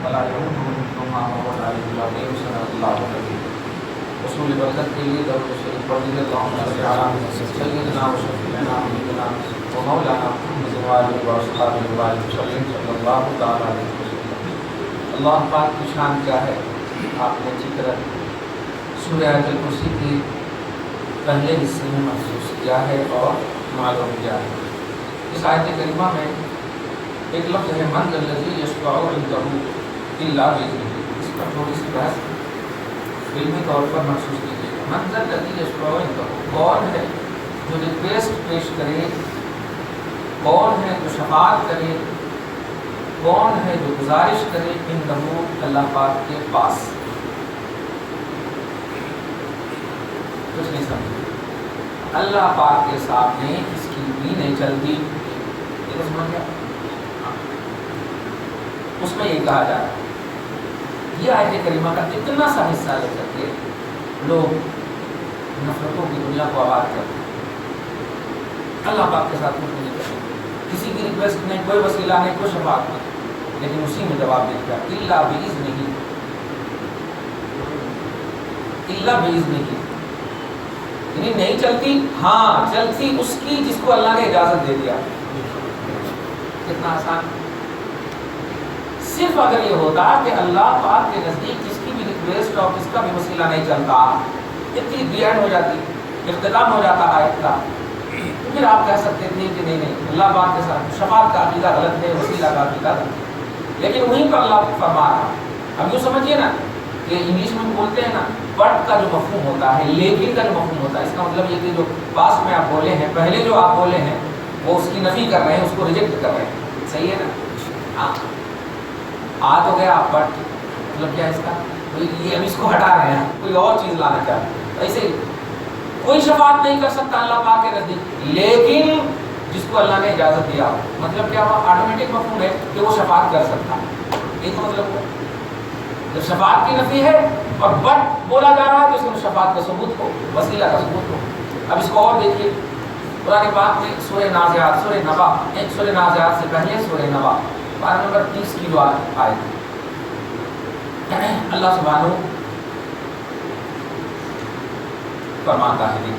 ولا يؤمنون ما هو عليه العظيم صدق الله العظيم. رسول برکت کے لیے درود شریف پڑھ لیجیے. اللهم صل علی سیدنا و شفیعنا حبیبنا و مولانا محمد وعلى آله وصحبه وسلم صلی اللہ تعالی علیہ وسلم. اللہ پاک کی شان کیا ہے آپ نے اچھی طرح سورہ آیت الکرسی کے پہلے حصے میں محسوس کیا ہے اور معلوم کیا ہے. اس آیت کریمہ میں ایک لفظ ہے من الذی یشفع عنده الا باذنہ. اس پر تھوڑی سی بحث علمی طور پر محسوس کیجیے. من الذی یشفع عنده، کون ہے جو ریکویسٹ پیش کرے، کون ہے جو شفاعت کرے، کون ہے جو گزارش کرے عنده اللہ پاک کے پاس. کچھ نہیں سمجھ، اللہ پاک کے سامنے اس کی بھی نہیں چلتی. یہ تو سمجھ گیا. اس میں یہ کہا جا رہا ہے یہ آیت کریمہ کا اتنا سا حصہ لے کر کے لوگ نفرتوں کی دنیا کو آباد کرتے ہیں. اللہ پاک کے ساتھ کچھ نہیں کرتے، کسی کی ریکویسٹ نہیں، کوئی وسیلہ نہیں، کوئی شفاعت نہیں، لیکن اسی میں جواب دیتا ہے الا باذنہ. الا باذنہ یعنی نہیں چلتی، ہاں چلتی اس کی جس کو اللہ نے اجازت دے دیا. کتنا آسان. صرف اگر یہ ہوتا کہ اللہ پاک کے نزدیک جس کی بھی ریکویسٹ اور کس کا بھی وسیلہ نہیں چلتا، اتنی بیان ہو جاتی، اختتام ہو جاتا آیت کا، تو پھر آپ کہہ سکتے تھے کہ نہیں اللہ پاک کے ساتھ شفاعت کا عقیدہ غلط ہے، وسیلہ کا عقیدہ غلط ہے. لیکن وہیں پر اللہ فرما رہا. اب یوں سمجھیے نا کہ انگلش میں بولتے ہیں نا بٹ کا جو مفہوم ہوتا ہے، لیکن کا جو مفہوم ہوتا ہے، اس کا مطلب یہ کہ جو پاس میں آپ بولے ہیں، پہلے جو آپ بولے ہیں وہ اس کی نفی کر رہے ہیں، اس کو ریجیکٹ کر رہے ہیں. صحیح ہے نا. ہاں آ تو گیا بٹ مطلب کیا ہے اس کا، یہ ہم اس کو ہٹا رہے ہیں، کوئی اور چیز لانا چاہتے ہیں. ایسے کوئی شفاعت نہیں کر سکتا اللہ پاک کے نزدیک، لیکن جس کو اللہ نے اجازت دیا ہو. مطلب کیا ہوا، آٹومیٹک مفہوم ہے کہ وہ شفاعت کر سکتا ہے. یہ تو مطلب ہوا جب شفاعت کی نفی ہے اور بٹ بولا جا رہا ہے تو اس میں شفاعت کا ثبوت ہو، وسیلہ کا ثبوت ہو. اب اس کو اور دیکھیے قرآن پاک میں سورہ نازعات، سورہ نبا، سورہ نازعات سے پہلے سورہ نبا پارہ نمبر 30 کی جو آیت اللہ سبحانہ فرماتا ہے.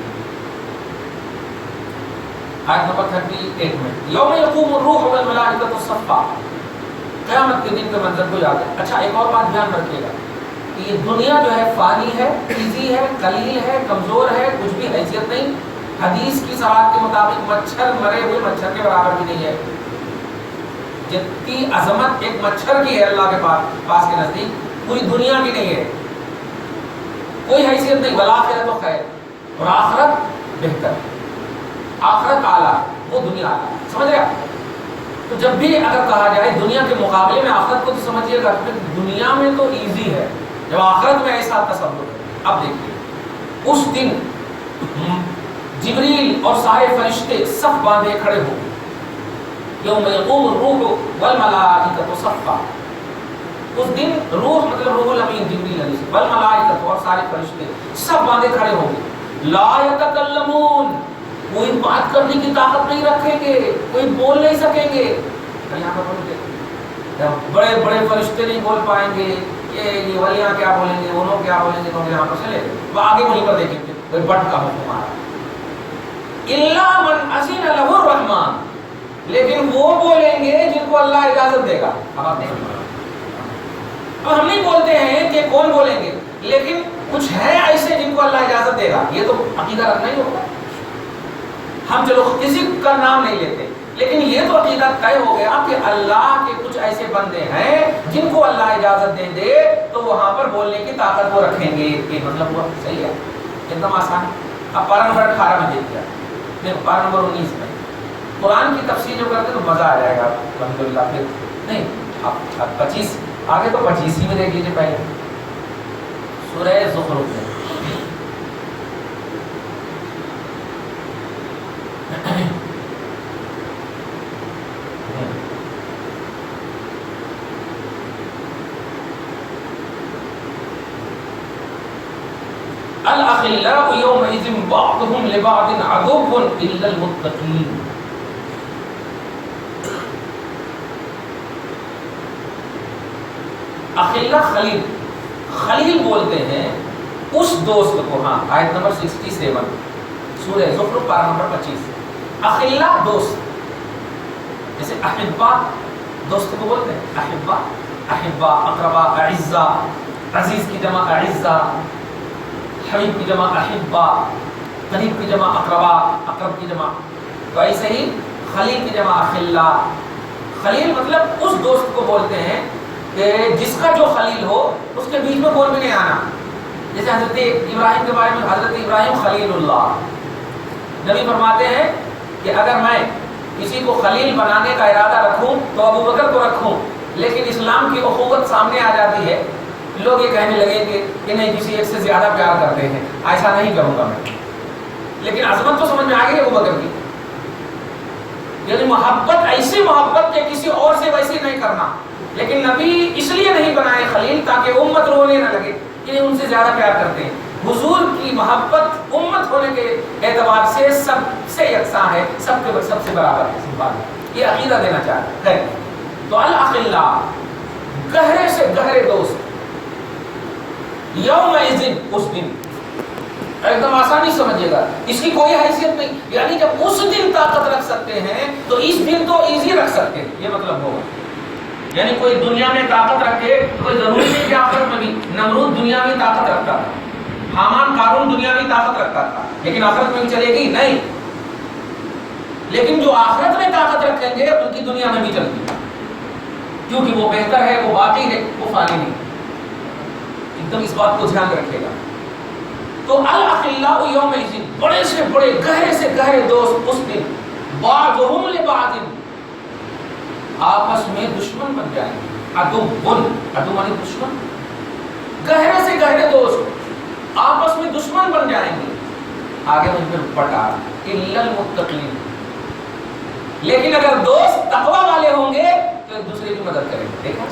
آیت نمبر 38 میں یوم یقوم الروح والملائکۃ صفا. قیامت کے دن کے منظر کو یاد ہے. اچھا ایک اور بات دھیان رکھیے گا کہ یہ دنیا جو ہے فانی ہے، ایزی ہے، قلیل ہے، کمزور ہے، کچھ بھی حیثیت نہیں. حدیث کی صراحت کے مطابق مچھر، مرے ہوئے مچھر کے برابر بھی نہیں ہے. جتنی عظمت ایک مچھر کی ہے اللہ کے پاس کے نزدیک، پوری دنیا کی نہیں ہے. کوئی حیثیت نہیں. والآخرۃ تو خیر، اور آخرت بہتر، آخرت اعلیٰ، وہ دنیا اعلیٰ. سمجھ رہے آپ؟ تو جب بھی اگر کہا جائے دنیا کے مقابلے میں آخرت کو تو سمجھیے گا کہ دنیا میں تو ایزی ہے، جب آخرت میں ایسا تصور ہے. اب دیکھیے اس دن جبریل اور سارے فرشتے صف باندھے کھڑے ہوں. یوم یقوم الروح والملائکۃ صفا. اس دن روح مطلب روح الامین جبریل علیہ السلام، والملائکۃ اور سارے فرشتے سب باندھے کھڑے ہوں گے. لا یتکلمون، کوئی بات کرنے کی طاقت نہیں رکھیں گے، کوئی بول نہیں سکیں گے. یہاں پر بولتے بڑے بڑے فرشتے نہیں بول پائیں گے، یہ ولیاں کیا بولیں گے، وہ لوگ کیا بولیں گے. تو یہاں پر چلے وہ آگے وہیں پر دیکھیں گے کوئی بٹ کا حکم آ رہا. الا من اذن له الرحمن، لیکن وہ بولیں گے جن کو اللہ اجازت دے گا. اب آپ دیکھیں، اب ہم نہیں بولتے ہیں کہ کون بولیں گے، لیکن کچھ ہیں ایسے جن کو اللہ اجازت دے گا. یہ تو عقیدہ رکھنا ہی ہوگا. ہم چلو کسی کا نام نہیں لیتے، لیکن یہ تو عقیدہ طے ہو گیا کہ اللہ کے کچھ ایسے بندے ہیں جن کو اللہ اجازت دے دے تو وہاں پر بولنے کی طاقت وہ رکھیں گے. یہ مطلب ہوا. صحیح ہے، ایک دم آسان. اب پارہ نمبر 18 میں دیکھ لیا، پارہ نمبر 19 میں قرآن کی تفسیر جو کرتے تو مزہ آ جائے گا الحمدللہ. پھر نہیں اب 25 آگے تو 25 ہی میں دیکھ لیجیے. پہلے سورہ زخرف میں الأخلاء يومئذ بعضهم لبعض عدو إلا المتقين. اخلا خلیل، خلیل بولتے ہیں اس دوست کو. ہاں آیت نمبر 67 سورہ زخرف پارہ نمبر 25. اخلا دوست، جیسے احبا دوست کو بولتے ہیں احبا، احبا اقربا اعزا، عزیز کی جمع اعزا، حبیب کی جمع احبا، قریب کی جمع اقربا، اقرب کی جمع. تو ایسے ہی خلیل کی جمع اخلا. خلیل مطلب اس دوست کو بولتے ہیں کہ جس کا جو خلیل ہو اس کے بیچ میں کوئی بھی نہیں آنا. جیسے حضرت ابراہیم کے بارے میں، حضرت ابراہیم خلیل اللہ، نبی فرماتے ہیں کہ اگر میں کسی کو خلیل بنانے کا ارادہ رکھوں تو ابو بکر کو رکھوں، لیکن اسلام کی اخوت سامنے آ جاتی ہے، لوگ یہ کہنے لگے کہ نہیں کسی ایک سے زیادہ پیار کرتے ہیں، ایسا نہیں کروں گا میں. لیکن عظمت تو سمجھ میں آ گئی ابو بکر کی، یعنی محبت، ایسی محبت کہ کسی اور سے ویسی نہیں کرنا. لیکن نبی اس لیے نہیں بنائے خلیل تاکہ امت رونے نہ لگے کہ ان سے زیادہ پیار کرتے ہیں. حضور کی محبت امت ہونے کے اعتبار سے سب سے یکساں ہے، سب سے برابر ہے. یہ عقیدہ دینا چاہتے ہیں. تو الاخلا گہرے سے گہرے دوست، یومئذ اس دن، ایک دم آسانی سمجھیے گا، اس کی کوئی حیثیت نہیں. یعنی جب اس دن طاقت رکھ سکتے ہیں تو اس دن تو ایزی رکھ سکتے ہیں، یہ مطلب ہوگا. یعنی کوئی دنیا میں طاقت رکھے تو کوئی ضروری نہیں کہ آخرت میں بھی. نمرود دنیا میں طاقت رکھتا تھا، حامان قارون دنیا میں طاقت رکھتا تھا، لیکن آخرت میں بھی چلے گی نہیں. لیکن جو آخرت میں طاقت رکھیں گے ان کی دنیا میں بھی چلتی ہے، کیونکہ وہ بہتر ہے، وہ باقی ہے، وہ فانی نہیں. ایک دم اس بات کو دھیان رکھے گا. تو الاخلاء یومئذ، بڑے سے بڑے گہرے سے گہرے دوست اس دن، بعضهم لبعض، آپس میں دشمن بن جائیں گے. عدو مانی دشمن، گہرے سے گہرے دوست آپس میں دشمن بن جائیں گے. آگے میں پھر پڑھا الا المتقین، لیکن اگر دوست تقوی والے ہوں گے تو ایک دوسرے کی مدد کریں گے. دیکھا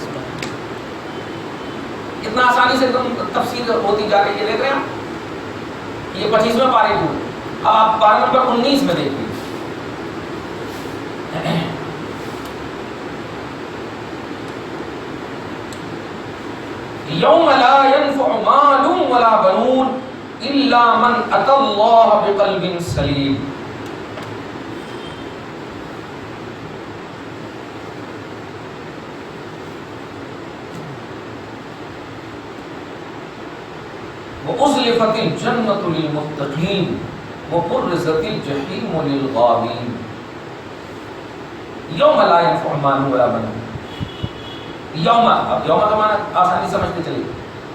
اتنا آسانی سے ایک دم تفصیل ہوتی جا رہی ہے. دیکھ رہے ہیں یہ 25ویں پارے کو. اب آپ پارہ نمبر 19 میں دیکھیے. یوم لا ينفع مال ولا بنون الا من اتى الله بقلب سلیم. وَأُزْلِفَتِ الْجَنَّةُ لِلْمُتَّقِينَ وَبُرِّزَتِ الْجَحِيمُ لِلْغَاوِينَ. یوم لا ينفع مال ولا بنون. یوم، اب یوم کا معنی آسانی سمجھتے چلیے.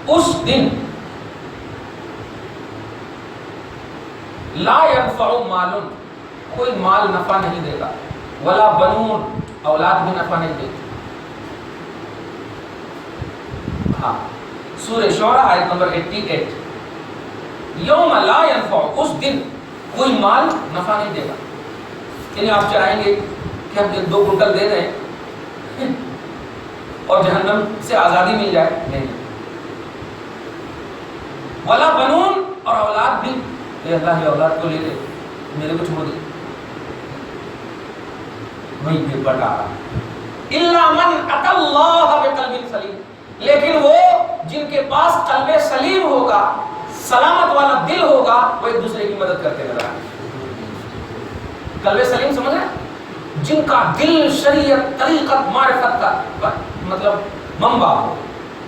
اس دن لا ينفع مال، کوئی مال نفع نہیں دے گا، ولا بنون، اولاد بھی نفع نہیں دے گی. ہاں سورہ شعراء آیت نمبر 88. یوم لا ينفع، اس دن کوئی مال نفع نہیں دے گا. یعنی آپ چاہیں گے کہ ہم 2 کنٹل دے دیں اور جہنم سے آزادی مل جائے، نہیں. ولا بنون، اور اولاد بھی، اے اللہ یہ اولاد کو لے لے، میرے کو چھوڑ دے. وہی پھر بتا الا من اتى الله بقلب سلیم، لیکن وہ جن کے پاس قلب سلیم ہوگا، سلامت والا دل ہوگا، وہ ایک دوسرے کی مدد کرتے نظر آئیں. قلب سلیم سمجھ رہے ہیں؟ جن کا دل شریعت، طریقت، معرفت کا مطلب منبع ہو،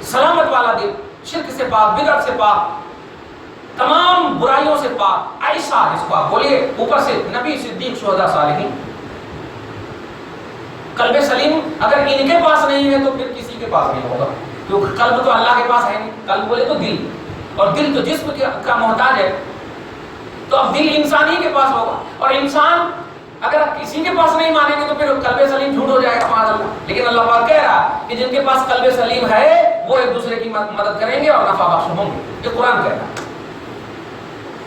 سلامت والا دل، شرک سے پاک، بدعت سے پاک، تمام برائیوں سے پاک، ایسا جس کو آپ بولیے اوپر سے نبی، صدیق، شہداء، صالحین. قلب سلیم اگر ان کے پاس نہیں ہے تو پھر کسی کے پاس نہیں ہوگا، کیونکہ قلب تو اللہ کے پاس ہے نہیں. قلب بولے تو دل، اور دل تو جسم کا محتاج ہے، تو اب دل انسان ہی کے پاس ہوگا. اور انسان اگر کسی کے پاس نہیں مانیں گے تو پھر قلب سلیم جھوٹ ہو جائے گا معاذ اللہ. لیکن اللہ پاک کہہ رہا کہ جن کے پاس قلب سلیم ہے وہ ایک دوسرے کی مدد کریں گے اور نفع بخش ہوں گے. یہ قرآن کہہ رہا ہے.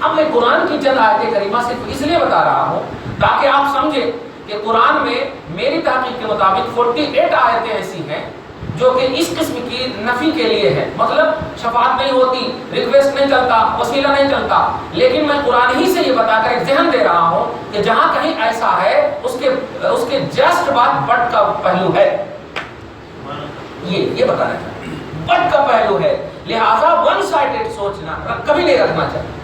اب میں قرآن کی چند آیت کریمہ صرف اس لیے بتا رہا ہوں تاکہ آپ سمجھیں کہ قرآن میں میری تحقیق کے مطابق 48 آیتیں ایسی ہیں جو کہ اس قسم کی نفی کے لیے ہے. مطلب شفاعت نہیں ہوتی، ریکویسٹ نہیں چلتا، وسیلہ نہیں چلتا، لیکن میں قرآن ہی سے یہ بتا کر ایک ذہن دے رہا ہوں کہ جہاں کہیں ایسا ہے اس کے جسٹ بعد بٹ کا پہلو ہے. یہ بتانا چاہتا ہوں. بٹ کا پہلو ہے، لہٰذا ون سائڈڈ سوچنا کبھی نہیں رکھنا چاہیے۔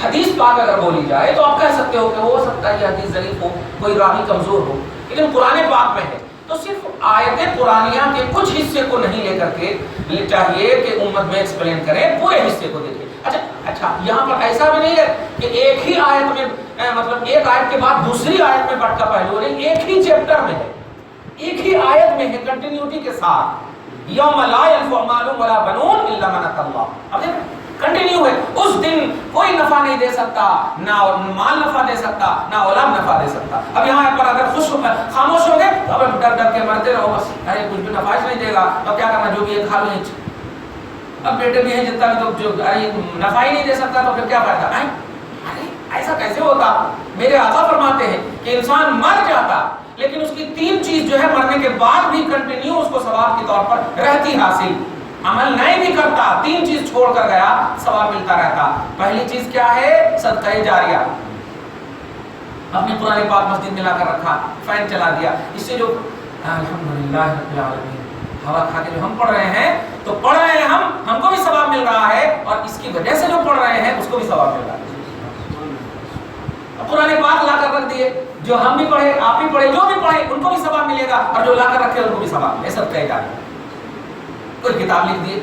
حدیث پاک اگر بولی جائے تو آپ کہہ سکتے ہو کہ ہو سکتا ہے یہ حدیث ضعیف ہو، کوئی راوی کمزور ہو، لیکن قرآن پاک میں ہے تو صرف آیت قرآنیہ کے کچھ حصے کو نہیں لے کر کے چاہیے کہ امت میں ایکسپلین کریں، پورے حصے کو دیکھیں۔ اچھا یہاں پر ایسا بھی نہیں ہے کہ ایک ہی آیت میں مطلب ایک آیت کے بعد دوسری آیت میں بٹ کا پہلو نہیں، ایک ہی چیپٹر میں ہے، ایک ہی آیت میں ہے کنٹینیوٹی کے ساتھ، یوم لا ينفع مال ولا بنون الا من اتى اللہ۔ اب دیکھیں کنٹینیو ہے، اس دن کوئی نفع نہیں دے سکتا، نہ مال نفع دے سکتا، نہ اولاد نفع دے سکتا۔ اب یہاں پر اگر خاموش ہو گئے تو اب ڈر ڈر کے مرتے رہو بس، ارے کچھ بھی نفع نہیں دے گا تو کیا کرنا، جو بھی ہے کھا لو۔ اب بیٹے بھی ہیں جتنا بھی تو جو نفع ہی نہیں دے سکتا تو پھر کیا فائدہ؟ ارے ایسا کیسے ہوتا؟ میرے آقا فرماتے ہیں کہ انسان مر جاتا لیکن اس کی تین چیز جو ہے مرنے کے بعد بھی کنٹینیو اس کو ثواب کے طور پر رہتی حاصل، عمل نہیں بھی کرتا، تین چیز چھوڑ کر گیا ثواب ملتا رہتا۔ پہلی چیز کیا ہے؟ صدقہ جاریہ، اپنے قرآن پاک مسجد میں لا کر رکھا، فین چلا دیا، اس سے جو الحمدللہ رب العالمین ہوا کھا کے جو ہم پڑھ رہے ہیں تو پڑھ رہے ہیں ہم کو بھی ثواب مل رہا ہے، اور اس کی وجہ سے جو پڑھ رہے ہیں اس کو بھی ثواب مل رہا ہے۔ قرآن پاک لا کر رکھ دیے، جو ہم بھی پڑھے آپ بھی پڑھے جو بھی پڑھے ان کو بھی ثواب ملے گا، اور جو لا کر رکھے ان کو بھی ثواب ملے۔ صدقہ جاریہ، کوئی کتاب لکھ دیے،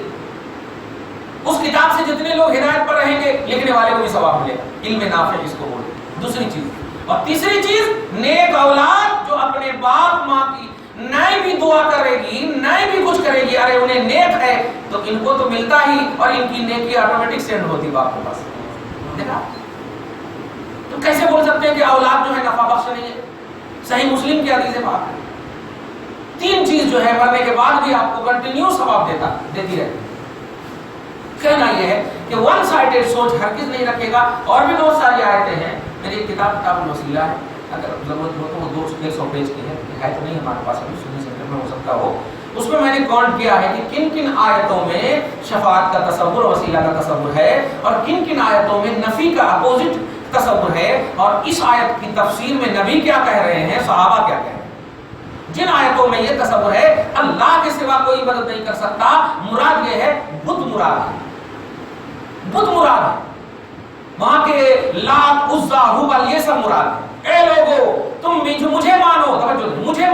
اس کتاب سے جتنے لوگ ہدایت پر رہیں گے لکھنے والے کو بھی ثواب ملے گا، علم نافع اس کو بولے۔ دوسری چیز، اور تیسری چیز نیک اولاد جو اپنے باپ ماں کی نہیں بھی دعا کرے گی، نہیں بھی کچھ کرے گی، ارے انہیں نیک ہے تو ان کو تو ملتا ہی، اور ان کی نیکی آٹومیٹک سینڈ ہوتی باپ کے پاس۔ دیکھا تو کیسے بول سکتے ہیں کہ اولاد جو ہے نفع بخش نہیں ہے؟ صحیح مسلم کی حدیث پاک ہے، تین چیز جو ہے مرنے کے بعد بھی آپ کو کنٹینیو ثواب دیتی رہتی۔ کہنا یہ ہے کہ ون سائڈڈ سوچ ہرگز نہیں رکھے گا۔ اور بھی بہت ساری آیتیں ہیں، میری کتاب الوسیلہ ہے، اگر ضرورت ہو تو وہ 200 پیج کی ہے تو نہیں ہمارے پاس ابھی، سنی سینٹر میں ہو سکتا ہو، اس میں میں نے کاؤنٹ کیا ہے کہ کن کن آیتوں میں شفاعت کا تصور، وسیلہ کا تصور ہے، اور کن کن آیتوں میں نفی کا اپوزٹ تصور ہے، اور اس آیت کی تفسیر میں نبی کیا کہہ رہے ہیں، صحابہ کیا کہہ رہے ہیں۔ جن آیتوں میں یہ تصور ہے اللہ کے سوا کوئی مدد نہیں کر سکتا، مراد یہ ہے بت مراد ہے، بت مراد ہے، وہاں کے لات عزا ہبل یہ سب مراد ہے۔ اے لوگو تم مجھے مانو، توجہ مجھے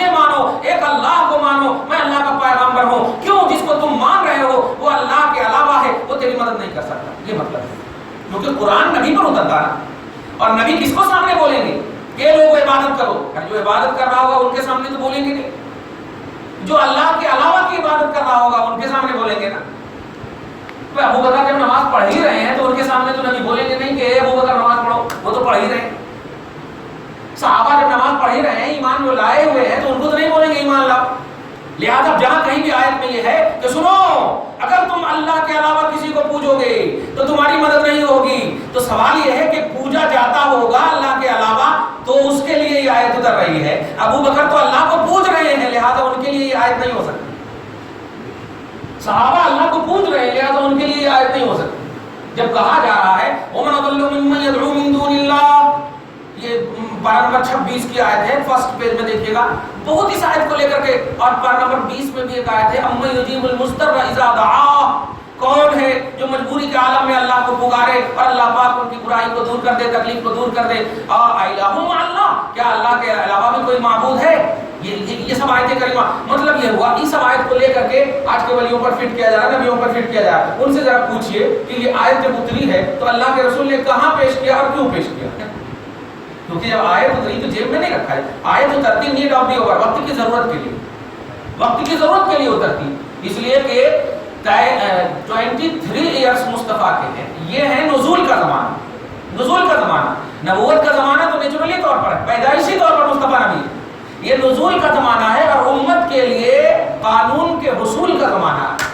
مانو، ایک اللہ کو مانو، میں اللہ کا پیغمبر ہوں، کیوں جس کو تم مان رہے ہو وہ اللہ کے علاوہ ہے، وہ تیری مدد نہیں کر سکتا۔ یہ مطلب ہے کیونکہ قرآن نبی پر اترتا نا، اور نبی کس کو سامنے بولیں گے کہ لوگ عبادت کرو، جو عبادت کر رہا ہوگا ان کے سامنے تو بولیں گے نہیں، جو اللہ کے علاوہ کی عبادت کر رہا ہوگا ان کے سامنے بولیں گے نا۔ ابو بکر جب نماز پڑھ ہی رہے ہیں تو ان کے سامنے تو نبی بولیں گے نہیں کہ اے ابو بکر نماز پڑھو، وہ تو پڑھ ہی رہے ہیں۔ صحابہ جب نماز پڑھ ہی رہے ہیں، ایمان جو لائے ہوئے ہیں، تو ان کو تو نہیں بولیں گے ایمان لاؤ۔ لہذا جہاں کہیں بھی آیت میں یہ ہے کہ سنو اگر تم اللہ کے علاوہ کسی کو پوجو گے تو تمہاری مدد نہیں ہوگی، تو سوال یہ ہے کہ پوجا جاتا ہوگا اللہ کے علاوہ تو اس کے لیے یہ آیت اتر رہی ہے۔ ابو بکر تو اللہ کو پوج رہے ہیں لہذا ان کے لیے یہ آیت نہیں ہو سکتی، صحابہ اللہ کو پوج رہے ہیں لہذا ان کے لیے یہ آیت نہیں ہو سکتی۔ جب کہا جا رہا ہے وَمَنْ أَضَلُّ مِمَّنْ يَدْعُو مِن دُونِ اللَّهِ، یہ پارہ نمبر 26 کی آیت ہے، فرسٹ پیج میں دیکھیے گا، بہت اس آیت کو لے کر کے، اور پارہ نمبر 20 میں بھی ایک آیت ہے اَمَّن يُجِيبُ الْمُضْطَرَّ إِذَا دَعَاهُ، کون ہے جو مجبوری کے عالم میں اللہ کو پکارے اور اللہ پاک ان کی برائی کو دور کر دے، تکلیف کو دور کر دے۔ اَإِلَٰهٌ مَعَ اللَّهِ، کیا اللہ کے علاوہ بھی کوئی معبود ہے؟ یہ سب آیتیں کریمہ، مطلب یہ ہوا اس سب آیت کو لے کر کے آج کے ولیوں پر فٹ کیا جا رہا ہے، نبیوں پر فٹ کیا جا رہا ہے۔ ان سے ذرا پوچھئے کہ یہ آیت جب اتری ہے تو اللہ کے رسول نے کہاں پیش کیا اور کیوں پیش کیا؟ کیونکہ جب آیت اتری تو جیب میں نہیں رکھا ہے، آیت اترتی نیڈ آف دی اوور، وقت کی ضرورت کے لیے، وقت کی ضرورت کے لیے اترتی، اس لیے کہ 23 ایئرس مصطفیٰ کے ہیں، یہ ہے نزول کا زمانہ، نزول کا زمانہ۔ نبوت کا زمانہ تو نیچرلی طور پر ہے، پیدائشی طور پر مصطفیٰ نبی ہے، یہ نزول کا زمانہ ہے، اور امت کے لیے قانون کے حصول کا زمانہ ہے۔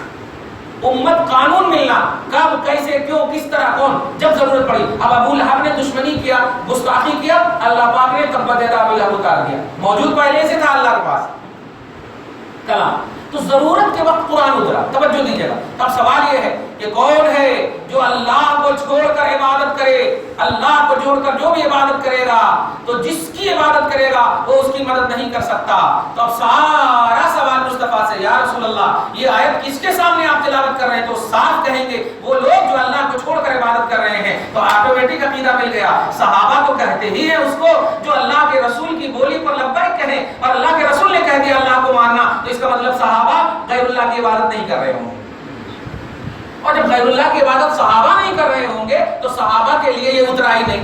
امت قانون ملنا، کب کیسے کیوں کس طرح کون، جب ضرورت پڑی۔ اب ابو لہب نے دشمنی کیا، گستاخی کیا، اللہ پاک نے تبت یدا ابی لہب اتار دیا، موجود پہلے سے تھا اللہ کے پاس کلام، تو ضرورت کے وقت قرآن اترا۔ توجہ دیجیے گا۔ اب سوال یہ ہے کہ کون ہے جو اللہ کو چھوڑ کر عبادت کرے، اللہ کو چھوڑ کر جو بھی عبادت کرے گا تو جس کی عبادت کرے گا وہ اس کی مدد نہیں کر سکتا۔ تو اب سارا سوال مصطفیٰ سے، یا رسول اللہ یہ آیت کس کے سامنے آپ تلاوت کر رہے ہیں؟ تو صاف کہیں گے وہ لوگ جو اللہ کو چھوڑ کر عبادت کر رہے ہیں۔ تو آٹومیٹک عقیدہ مل گیا۔ صحابہ تو کہتے ہی ہیں اس کو جو اللہ کے رسول کی بولی پر لبیک کہیں، اور اللہ کے رسول نے کہہ دیا اللہ کو ماننا، تو اس کا مطلب صحابہ غیر اللہ کی عبادت نہیں کر رہے ہوں گے۔ اور جب غیر اللہ کی عبادت صحابہ نہیں کر رہے ہوں گے تو صحابہ کے لیے یہ اترا ہی نہیں۔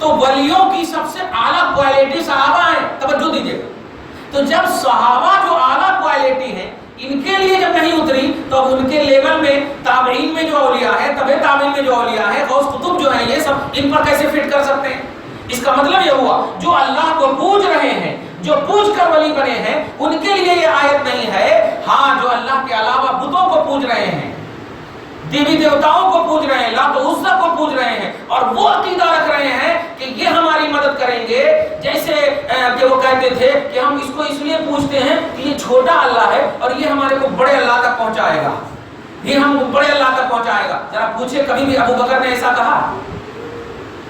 تو ولیوں کی سب سے اعلیٰ کوالٹی صحابہ ہیں، توجہ دیجیے گا۔ تو جب صحابہ جو اعلیٰ کوالٹی ہیں ان کے لیے جب نہیں اتری تو اب ان کے لیول میں تابعین میں جو اولیاء ہیں، تبع تابعین میں جو اولیاء ہیں، غوث قطب جو ہیں، یہ سب ان پر کیسے فٹ کر سکتے ہیں؟ اس کا مطلب یہ ہوا جو اللہ کو پوج رہے ہیں، جو پوج کر ولی بنے ہیں، ان کے لیے یہ آیت نہیں ہے۔ ہاں جو اللہ کے علاوہ بتوں کو پوج رہے ہیں، دیوی دیوتاؤں کو پوج رہے ہیں، لات و عزا کو پوج رہے ہیں، اور وہ عقیدہ رکھ رہے ہیں کہ یہ ہماری مدد کریں گے، جیسے کہ وہ کہتے تھے کہ ہم اس کو اس لیے پوجتے ہیں کہ یہ چھوٹا اللہ ہے اور یہ ہمارے کو بڑے اللہ تک پہنچائے گا، یہ ہم بڑے اللہ تک پہنچائے گا۔ ذرا پوچھے کبھی بھی ابو بکر نے ایسا کہا؟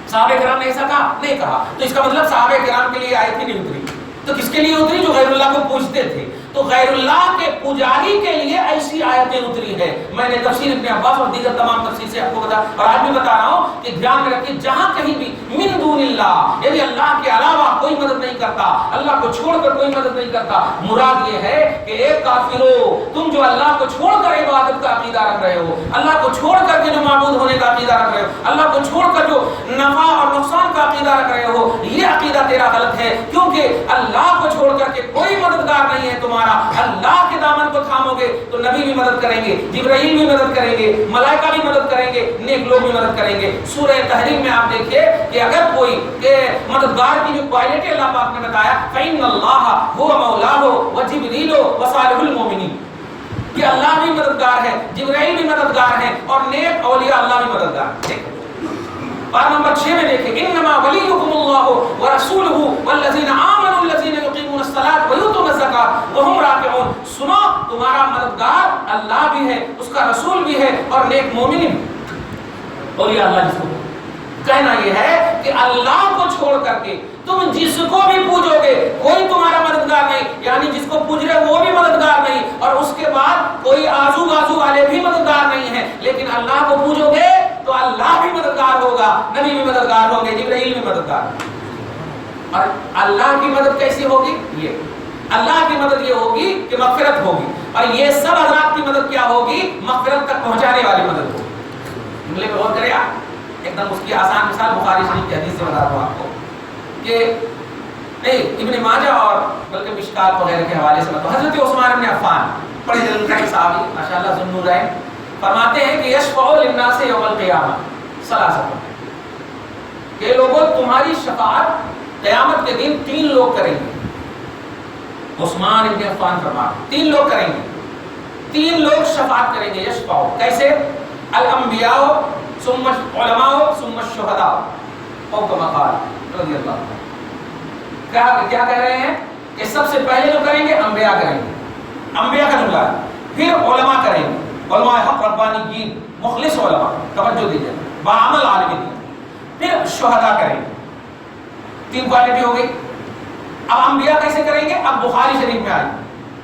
صحابہ کرام نے ایسا کہا؟ نہیں کہا۔ تو اس کا مطلب صحابہ کرام کے لیے آیت ہی نہیں اتری۔ تو کس کے لیے اتری؟ جو غیر اللہ کو پوجتے تھے۔ تو غیر اللہ کے پجاری کے لیے ایسی آیتیں اتری ہے۔ میں نے تفسیر ابن عباس اور دیگر تمام تفسیر سے آپ کو بتا اور آج بھی بتا رہا ہوں کہ دھیان میں رکھیے، جہاں کہیں بھی من دون اللہ، یعنی اللہ کے علاوہ کوئی مدد نہیں کرتا، اللہ کو چھوڑ کر کوئی مدد نہیں کرتا، مراد یہ ہے کہ اے کافرو، تم جو اللہ کو چھوڑ کر عبادت کا عقیدہ رکھ رہے ہو، اللہ کو چھوڑ کر کے جو معبود ہونے کا عقیدہ رکھ رہے ہو، اللہ کو چھوڑ کر جو نفع اور نقصان کا عقیدہ رکھ رہے ہو، یہ عقیدہ تیرا غلط ہے، کیونکہ اللہ کو چھوڑ کر کے کوئی مددگار نہیں ہے تمہارا۔ اللہ کے دامن کو تھامو گے تو نبی بھی مدد کریں گے، جبرائیل بھی مدد کریں گے، ملائکہ بھی مدد کریں گے، نیک لوگ بھی مدد کریں گے۔ سورہ تحریم میں آپ دیکھیے کہ اگر کوئی مددگار کی جو کوالٹی اللہ پاک نے بتایا، فإن اللہ هو مولاه وجبریل وصالح المؤمنین، کہ اللہ بھی مددگار ہے، جبرائیل بھی مددگار ہے، اور نیک اولیاء اللہ بھی مددگار ہے۔ اور نمبر 6 میں دیکھیں، انما ولیکم اللہ ورسولہ والذین آمنوا الذین یقیمون الصلاۃ ویؤتون الزکاۃ وہم راکعون۔ سنو، تمہارا مددگار اللہ بھی ہے، اس کا رسول بھی ہے، اور نیک مومن اولیاء اللہ جس کو کہنا یہ ہے کہ اللہ کو چھوڑ کر کے تم جس کو بھی پوجو گے کوئی تمہارا مددگار نہیں، یعنی جس کو پوج رہے وہ بھی مددگار نہیں، اور اس کے بعد کوئی آزو بازو والے بھی مددگار نہیں ہیں، لیکن اللہ کو پوجو گے تو اللہ بھی مددگار ہوگا، نبی بھی مددگار ہوں گے، جبرائیل بھی مددگار۔ اور اللہ کی مدد کیسی ہوگی؟ یہ اللہ کی مدد یہ ہوگی کہ مغفرت ہوگی، اور یہ سب حضرات کی مدد کیا ہوگی؟ مغفرت تک پہنچانے والی مدد ہوگی۔ جملے پہ غور کریں آپ، ایک دم اس کی آسان مثال بخاری شریف کی حدیث سے بتا دوں آپ کو کہ نہیں، ابن ماجہ اور بلکہ مشکات وغیرہ کے حوالے سے بتاؤ، حضرت عثمان بن عفان بڑے جلد کا صحابی ماشاءاللہ ذو النورین فرماتے ہیں کہ یشفع للناس یوم القیامہ ثلاثۃ، کہ لوگوں تمہاری شفاعت قیامت کے دن 3 لوگ کریں گے۔ عثمان بن عفان فرماتے 3 لوگ کریں گے، 3 لوگ شفاعت کریں گے۔ یشفع کیسے؟ الانبیاء ثم علماء ثم الشہداء، او کما قال رضی اللہ عنہ۔ کیا کہہ رہے ہیں کہ سب سے پہلے جو کریں گے انبیاء کریں گے، انبیاء کا جملہ ہے، پھر علماء کریں گے، علماء حق ربانیین مخلص علماء، توجہ دیجیے، بعمل عالمین، پھر شہداء کریں گے۔ 3 کوالٹی ہو گئی۔ اب انبیاء کیسے کریں گے؟ اب بخاری شریف میں آئی،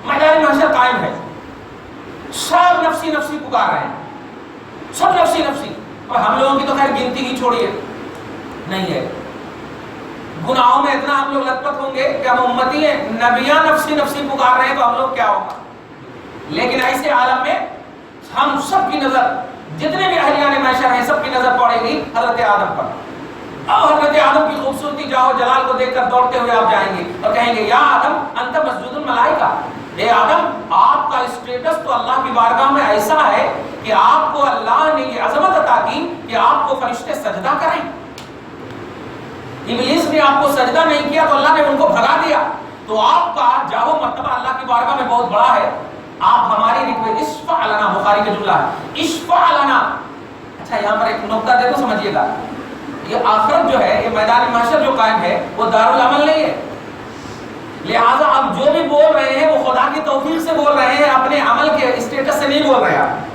میدان محشر قائم ہے، سب نفسی نفسی پکار رہے ہیں، سب نفسی نفسی، اور ہم لوگوں کی تو خیر گنتی ہی چھوڑیے نہیں ہے، گناہوں میں اتنا ہم لوگ لت پت ہوں گے کہ ہم امتی ہیں، نبیاں نفسی نفسی پکار رہے ہیں تو ہم لوگ کیا ہوگا؟ لیکن ایسے عالم میں ہم سب کی نظر، جتنے بھی اہلیان محشر ہیں سب کی نظر پڑے گی حضرت آدم پر، اور حضرت آدم کی خوبصورتی جاؤ جلال کو دیکھ کر دوڑتے ہوئے آپ جائیں گے اور کہیں گے یا آدم انت مسجود الملائکہ، اے آدم آپ کا اسٹیٹس تو اللہ کی بارگاہ میں ایسا ہے کہ آپ کو اللہ نے یہ عظمت عطا کی کہ آپ کو فرشتے سجدہ کریں۔ ابلیس نے آپ کو سجدہ نہیں کیا تو اللہ نے ان کو بھگا دیا، تو آپ کا جاؤ مرتبہ اللہ کی بارگاہ میں بہت بڑا ہے، آپ ہماری ریکویسٹ اشفع لنا، بخاری کا جملہ ہے اشفع لنا۔ اچھا یہاں پر ایک نقطہ دیکھو سمجھیے گا، یہ آخرت جو ہے، یہ میدان محشر جو قائم ہے وہ دارالعمل نہیں ہے، لہٰذا اب جو بھی بول رہے ہیں وہ خدا کی توفیق سے بول رہے ہیں، اپنے عمل کے اسٹیٹس سے نہیں بول رہے ہیں۔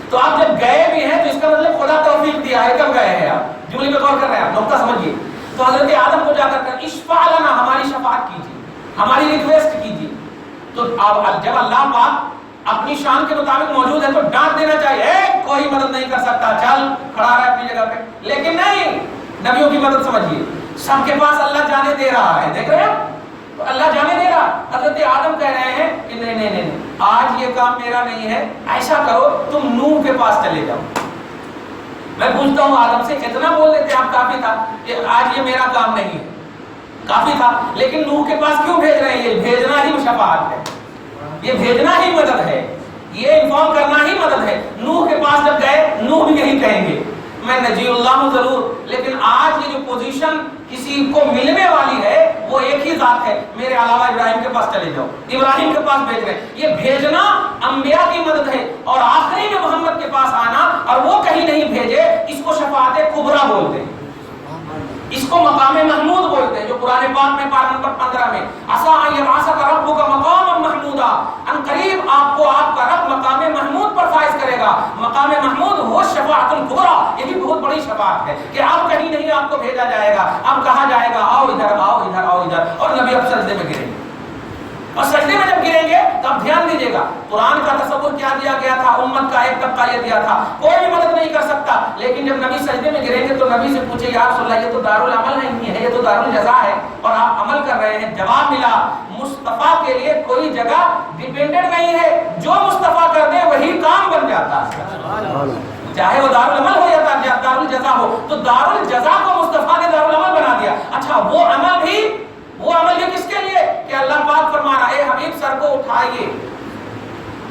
تو تو آپ جب گئے بھی ہیں تو اس کا مطلب خدا توفیق دیا ہے. کب گئے ہیں آپ؟ جملے میں غور کر رہے ہیں آپ، نقطہ سمجھیے. تو حضرت آدم کو جا کر اشفع لنا، ہماری شفاعت کیجیے، ہماری ریکویسٹ کیجیے. تو جب اللہ پاک اپنی شان کے مطابق موجود ہے تو ڈانٹ دینا چاہیے، کوئی مدد نہیں کر سکتا، چل کھڑا رہے اپنی جگہ پہ. لیکن نہیں، نبیوں کی مدد سمجھیے، سب کے پاس اللہ جانے دے رہا ہے. دیکھ رہے ہیں تو اللہ جانے دے رہا. حضرت آدم کہہ رہے ہیں کہ نہیں نہیں نہیں، آج یہ کام میرا نہیں ہے، ایسا کرو تم نوح کے پاس چلے جاؤ. میں پوچھتا ہوں آدم سے، اتنا بول دیتے آپ کافی تھا کہ آج یہ میرا کام نہیں ہے، کافی تھا. لیکن نوح کے پاس کیوں بھیج رہے ہیں؟ یہ بھیجنا ہی شفاعت ہے، یہ بھیجنا ہی مدد ہے، یہ انفارم کرنا ہی مدد ہے. نوح کے پاس جب گئے، نوح بھی یہی کہیں گے میں نجی اللہ ہوں ضرور، لیکن آج یہ جو پوزیشن کسی کو ملنے والی ہے وہ ایک ہی ذات ہے، میرے علاوہ ابراہیم کے پاس چلے جاؤ. ابراہیم کے پاس بھیج رہے ہیں. یہ بھیجنا انبیاء کی مدد ہے، اور آخری میں محمد کے پاس آنا اور وہ کہیں نہیں بھیجے، اس کو شفاعت کبریٰ بولتے ہیں، اس کو مقام محمود بولتے ہیں. جو قرآن پاک میں پارہ نمبر 15 میں عسیٰ ان یبعثک ربک مقاما محمودا، ان قریب آپ کو آپ کا رب مقام محمود پر فائز کرے گا. مقام محمود وہ شفاعت الکبریٰ، یہ بھی بہت بڑی شفاعت ہے کہ آپ کہیں نہیں، آپ کو بھیجا جائے گا، آپ کہا جائے گا آؤ ادھر آؤ ادھر آؤ ادھر، اور نبی اب سجدے میں گریں گے. اور سجدے میں جب گریں گے تو آپ دھیان دیجیے گا، قرآن کا تصور کیا دیا گیا تھا، امت کا ایک طبقہ یہ دیا تھا کوئی بھی مدد نہیں کر سکتا. لیکن جب نبی سجدے میں گریں گے تو نبی سے پوچھے یا رسول اللہ یہ تو دارالعمل نہیں ہے، یہ تو دارالجزا ہے اور آپ عمل کر رہے ہیں. جواب ملا مصطفیٰ کے لیے کوئی جگہ ڈیپینڈنٹ نہیں ہے، جو مصطفیٰ کر دے وہی کام بن جاتا ہے، چاہے وہ دارالعمل ہو یا دارالجزا ہو. تو دارالجزا کو مصطفیٰ نے دارالعمل بنا دیا. اچھا وہ عمل یہ کس کے لیے کہ اللہ پاک فرما رہا ہے حبیب سر کو اٹھائیے،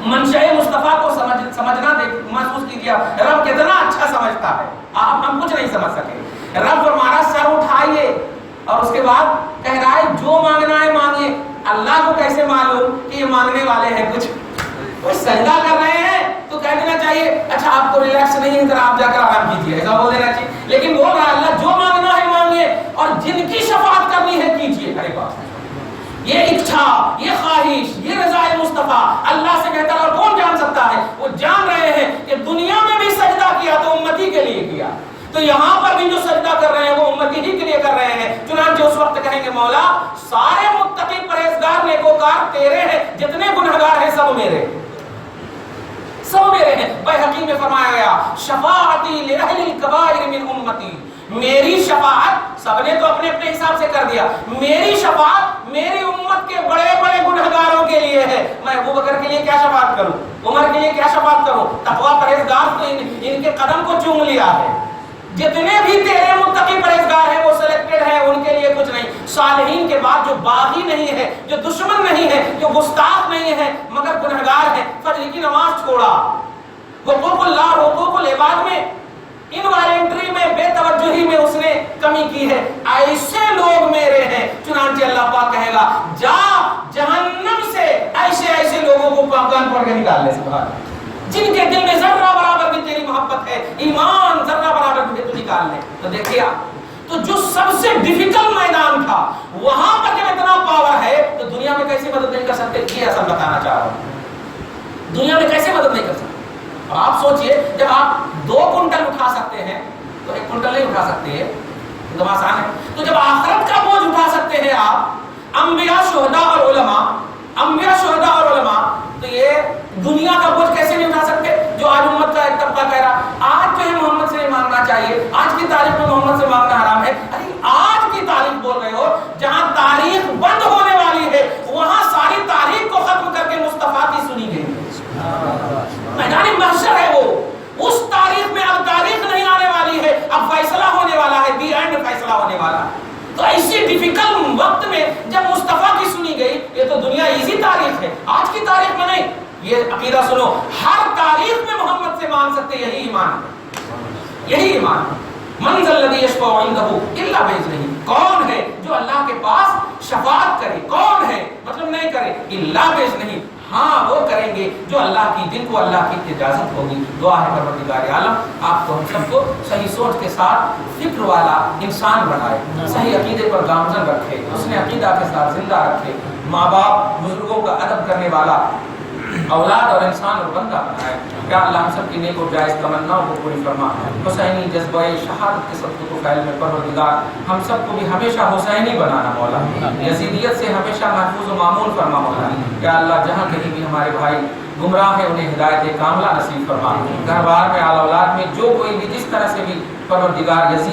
منشأ مصطفیٰ کو سمجھنا محسوس کیجیے. رب کتنا اچھا سمجھتا ہے، ہم کچھ نہیں سمجھ سکے. رب فرما رہا سر اٹھائیے اور اس کے بعد کہہ رہا ہے جو مانگنا ہے مانگیے. اللہ کو کیسے معلوم کہ یہ مانگنے والے ہیں؟ کچھ سجدہ کر رہے ہیں تو کہہ دینا چاہیے اچھا آپ کو ریلیکس نہیں ہے آپ جا کر آرام کیجیے، ایسا بول دینا چاہیے. لیکن بول رہا اللہ جو مانگنا ہے مانگیے اور جن کی شفاعت کرنی ہے کیجیے. ارے بات یہ اچھا، یہ خواہش، یہ رضا مصطفیٰ اللہ سے بہتر اور کون جان سکتا ہے؟ وہ جان رہے ہیں کہ دنیا میں بھی سجدہ کیا تو امتی کے لیے کیا، تو یہاں پر بھی جو سجدہ کر رہے ہیں وہ امتی ہی کے لیے کر رہے ہیں. چنانچہ اس وقت کہیں گے مولا سارے متقی پرہیزگار نیکوکار تیرے ہیں، جتنے گنہگار ہیں سب میرے، سب میرے ہیں. بہقی میں فرمایا گیا شفاعتی لأہل الکبائر من امتی، میری شفاعت سب نے تو اپنے اپنے حساب سے کر دیا، میری شفاعت میری امت کے بڑے بڑے گنہگاروں کے لیے ہے. میں ابو بکر کے لیے کیا شفاعت کروں، عمر کے لیے کیا شفاعت کروں؟ تقویٰ پرہیزگار تو ان کے قدم کو چوم لیا ہے. جتنے بھی تیرے متقی پرہیزگار ہیں وہ سلیکٹڈ ہیں، ان کے لیے کچھ نہیں. صالحین کے بعد جو باغی نہیں ہے، جو دشمن نہیں ہے، جو گستاخ نہیں ہے مگر گنہگار ہے، فجر کی نماز چھوڑا، حقوق اللہ حقوق العباد میں انوائرنٹری میں بے توجہی میں اس نے کمی کی ہے، ایسے لوگ میرے ہیں. چنانچہ اللہ پاک کہے گا جا جہنم سے ایسے ایسے لوگوں کو پاکان پڑھ کے نکال لے، سبحان، جن کے دل میں ذرہ برابر بھی تیری محبت ہے، ایمان ذرہ برابر بھی تو نکال لے. تو دیکھیے تو جو سب سے ڈیفیکلٹ میدان تھا وہاں پر جب اتنا پاور ہے تو دنیا میں کیسے مدد نہیں کر سکتے؟ یہ اصل بتانا چاہ رہا ہوں، دنیا میں کیسے مدد نہیں کر سکتے. آپ سوچئے جب آپ 2 کنٹل اٹھا سکتے ہیں تو 1 کنٹل نہیں اٹھا سکتے ہیں، تو آسان ہے. تو جب آخرت کا بوجھ اٹھا سکتے ہیں آپ، انبیاء شہداء اور علماء، تو یہ دنیا کا بوجھ کیسے نہیں اٹھا سکتے؟ جو آج امت کا ایک طبقہ کہہ رہا آج جو ہے محمد سے نہیں مانگنا چاہیے، آج کی تاریخ میں محمد سے مانگنا حرام ہے. ارے آج کی تاریخ بول رہے ہو، جہاں تاریخ بند ہونے والی ہے وہاں ساری تاریخ کو ختم کر کے مصطفیٰ کی سنی گئی. میدان محشر ہے وہ، اس تاریخ میں اب تاریخ نہیں آنے والی ہے، اب فیصلہ ہونے والا ہے، دی اینڈ فیصلہ ہونے والا ہے. تو ایسی ڈیفیکلٹ وقت میں جب مصطفیٰ کی سنی گئی، یہ تو دنیا ایزی تاریخ ہے، آج کی تاریخ میں نہیں. یہ عقیدہ سنو، ہر تاریخ میں محمد سے مانگ سکتے، یہی ایمان ہے، یہی ایمان ہے. من ذا الذی یشفع عندہ الا باذنہ، کون ہے جو اللہ کے پاس شفاعت کرے؟ کون ہے مطلب نہیں کرے، الا باذنہ، ہاں وہ کریں گے جو اللہ کی، جن کو اللہ کی اجازت ہوگی. دعا ہے پروردگار عالم آپ کو ہم سب کو صحیح سوچ کے ساتھ فکر والا انسان بنائے، صحیح عقیدے پر گامزن رکھے، اس نے عقیدہ کے ساتھ زندہ رکھے، ماں باپ بزرگوں کا ادب کرنے والا اولاد اور انسان اور بندہ بنائے. یا اللہ ہم سب کی نیک اور جائز تمناؤں کو پوری فرما. حسینی جذبہ شہادت کے صدقے کو پھیل میں پروردگار ہم سب کو بھی ہمیشہ حسینی بنانا مولا. یزیدیت سے ہمیشہ محفوظ و معمول فرما مولا. یا اللہ جہاں کہیں بھی ہمارے بھائی گمراہ ہے انہیں ہدایت کاملہ نصیب فرما. گھر بار میں آل اولاد میں جو کوئی بھی جس طرح سے بھی پروردگار یزید